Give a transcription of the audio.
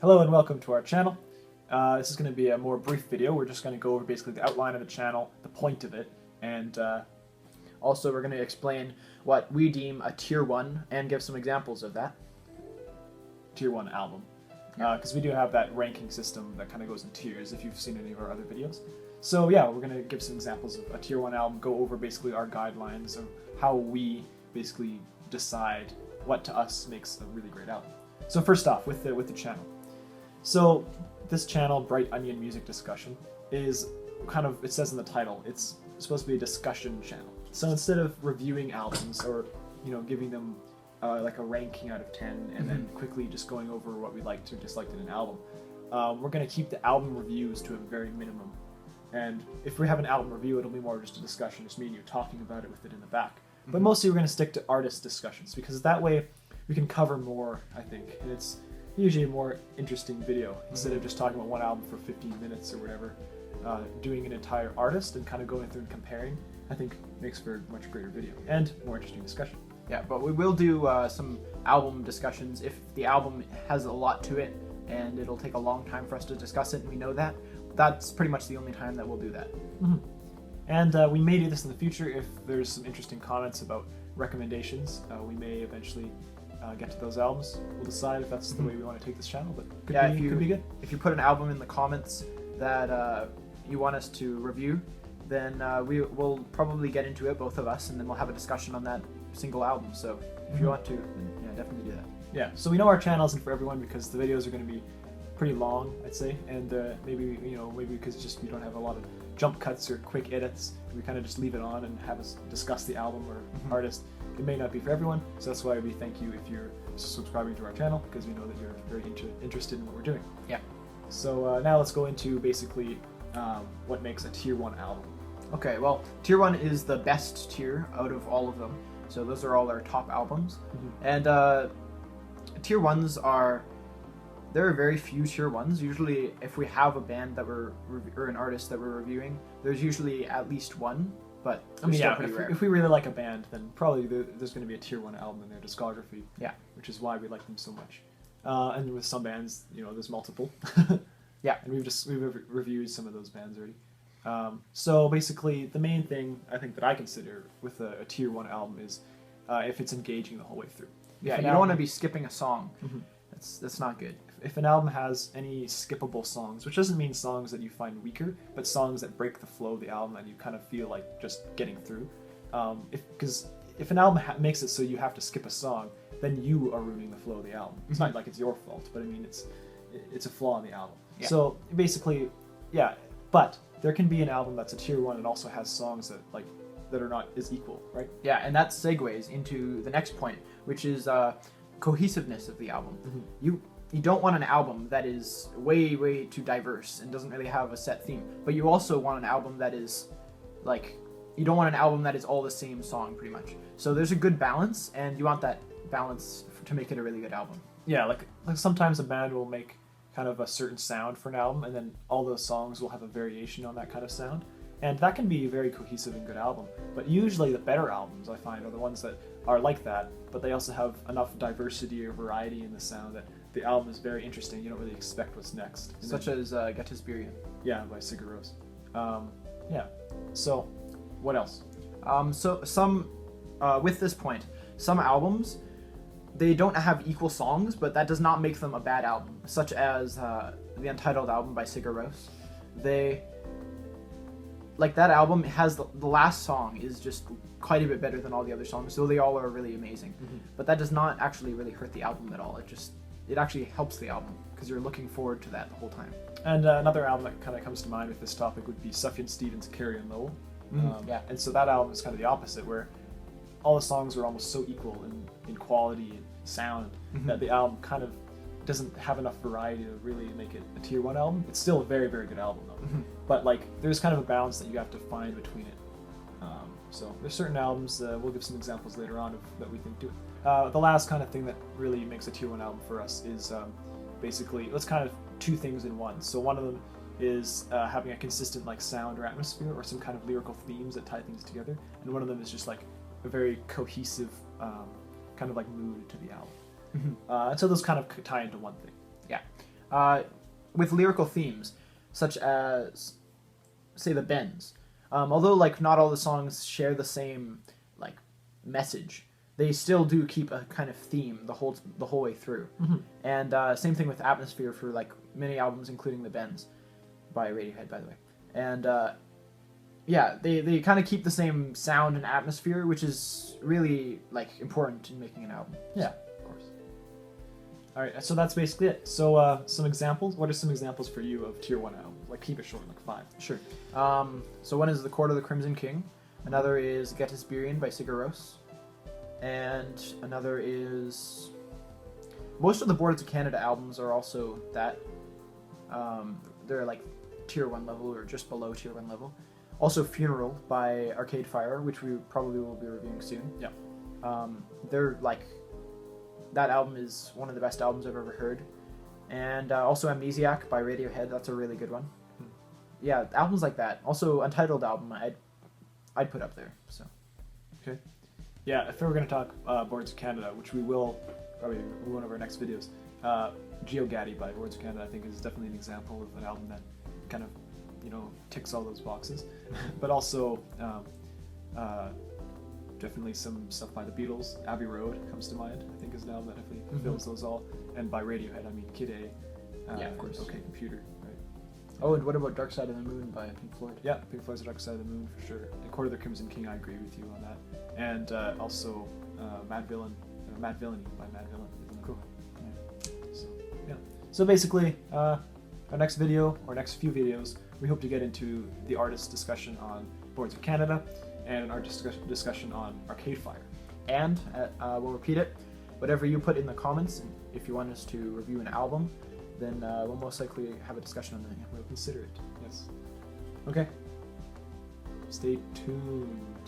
Hello and welcome to our channel. This is going to be a more brief video. We're just going to go over basically the outline of the channel, the point of it, and Also, we're going to explain what we deem a tier 1 and give some examples of that. tier 1 album. Because we do have that ranking system that kind of goes in tiers if you've seen any of our other videos. So yeah, we're going to give some examples of a tier 1 album, go over basically our guidelines of how we basically decide what to us makes a really great album. So first off, with the channel. So this channel, Bright Onion Music Discussion, is kind of, it says in the title, it's supposed to be a discussion channel. So instead of reviewing albums or, giving them like a ranking out of 10 and then quickly just going over what we liked or disliked in an album, we're going to keep the album reviews to a very minimum. And if we have an album review, it'll be more just a discussion, just me and you talking about it with it in the back. But mostly we're going to stick to artist discussions because that way we can cover more, I think. And it's usually a more interesting video instead of just talking about one album for 15 minutes or whatever. Doing an entire artist and kind of going through and comparing, I think makes for a much greater video and more interesting discussion. Yeah, but we will do some album discussions if the album has a lot to it and it'll take a long time for us to discuss it, and we know that. That's pretty much the only time that we'll do that. And we may do this in the future if there's some interesting comments about recommendations. We may eventually get to those albums. We'll decide if that's the way we want to take this channel, but could be good. If you put an album in the comments that you want us to review, then we will probably get into it, both of us, and then we'll have a discussion on that single album. So if you want to, then yeah, definitely do that. Yeah, so we know our channel isn't for everyone because the videos are going to be pretty long, I'd say, and maybe because just we don't have a lot of jump cuts or quick edits, we kind of just leave it on and have us discuss the album or artist. It may not be for everyone, so that's why we thank you if you're subscribing to our channel, because we know that you're very interested in what we're doing. Yeah. So now let's go into basically what makes a tier 1 album. Okay, well, tier 1 is the best tier out of all of them. So those are all our top albums. And tier 1s are, there are very few tier 1s. Usually if we have a band that or an artist that we're reviewing, there's usually at least one, but still pretty rare. If we really like a band, then probably there's going to be a tier 1 album in their discography. Yeah. Which is why we like them so much. And with some bands, there's multiple. Yeah. And we've reviewed some of those bands already. So basically, the main thing I think that I consider with a tier 1 album is if it's engaging the whole way through. Yeah, you don't want to be skipping a song. That's not good. If an album has any skippable songs, which doesn't mean songs that you find weaker, but songs that break the flow of the album and you kind of feel like just getting through. Because if an album makes it so you have to skip a song, then you are ruining the flow of the album. It's not like it's your fault, but I mean it's a flaw in the album. Yeah. So basically, yeah. But there can be an album that's a tier 1 and also has songs that are not as equal, right? Yeah, and that segues into the next point, which is cohesiveness of the album. You don't want an album that is way too diverse and doesn't really have a set theme, but you also want an album that is you don't want an album that is all the same song pretty much. So there's a good balance, and you want that balance to make it a really good album. Yeah, like sometimes a band will make kind of a certain sound for an album, and then all those songs will have a variation on that kind of sound, and that can be a very cohesive and good album. But usually the better albums, I find, are the ones that are like that, but they also have enough diversity or variety in the sound that the album is very interesting. You don't really expect what's next. Such as Gettysburg. Yeah, by Sigur Rós. Yeah. So, what else? So some, with this point, some albums, they don't have equal songs, but that does not make them a bad album, such as the Untitled album by Sigur Rós. That album has the last song is just quite a bit better than all the other songs, so they all are really amazing. But that does not actually really hurt the album at all. It actually helps the album because you're looking forward to that the whole time. And another album that kind of comes to mind with this topic would be Sufjan Stevens' Carrie and Lowell. Yeah. And so that album is kind of the opposite, where all the songs are almost so equal in quality and sound that the album kind of doesn't have enough variety to really make it a tier 1 album. It's still a very, very good album though. But there's kind of a balance that you have to find between it. So there's certain albums, we'll give some examples later on that we think do it. The last kind of thing that really makes a tier 1 album for us is basically, let's kind of two things in one. So one of them is having a consistent sound or atmosphere or some kind of lyrical themes that tie things together. And one of them is just a very cohesive kind of mood to the album. And so those kind of tie into one thing. Yeah. with lyrical themes, such as, say, the Bends. Although like not all the songs share the same like message, they still do keep a kind of theme the whole way through. And same thing with Atmosphere for like many albums, including the Bends by Radiohead, by the way. And yeah, they kind of keep the same sound and atmosphere, which is really like important in making an album. Yeah, of course. All right, so that's basically it. So some examples. What are some examples for you of tier 1 albums? Like keep it short, like 5. Sure. So one is The Court of the Crimson King. Another is Gettysburgian by Sigur Rós. And another is... Most of the Boards of Canada albums are also that. They're like tier 1 level or just below tier 1 level. Also Funeral by Arcade Fire, which we probably will be reviewing soon. Yeah. They're like... That album is one of the best albums I've ever heard. And also Amnesiac by Radiohead. That's a really good one. Yeah, albums like that. Also Untitled album I'd put up there. So. Okay. Yeah, if we were going to talk Boards of Canada, which we will probably in one of our next videos, GeoGaddy by Boards of Canada I think is definitely an example of an album that kind of, you know, ticks all those boxes. But also definitely some stuff by the Beatles. Abbey Road comes to mind, I think is an album that definitely fills those all. And by Radiohead, I mean Kid A. Yeah, of course. OK Computer, right? Oh, and what about Dark Side of the Moon by Pink Floyd? Yeah, Pink Floyd's Dark Side of the Moon for sure. And Court of the Crimson King, I agree with you on that. And also Mad Villainy by Mad Villain. Cool. Yeah. So yeah. So basically, our next video or next few videos, we hope to get into the artist discussion on Boards of Canada and our discussion on Arcade Fire. And we'll repeat it. Whatever you put in the comments, if you want us to review an album, then we'll most likely have a discussion on that. We'll consider it. Yes. Okay. Stay tuned.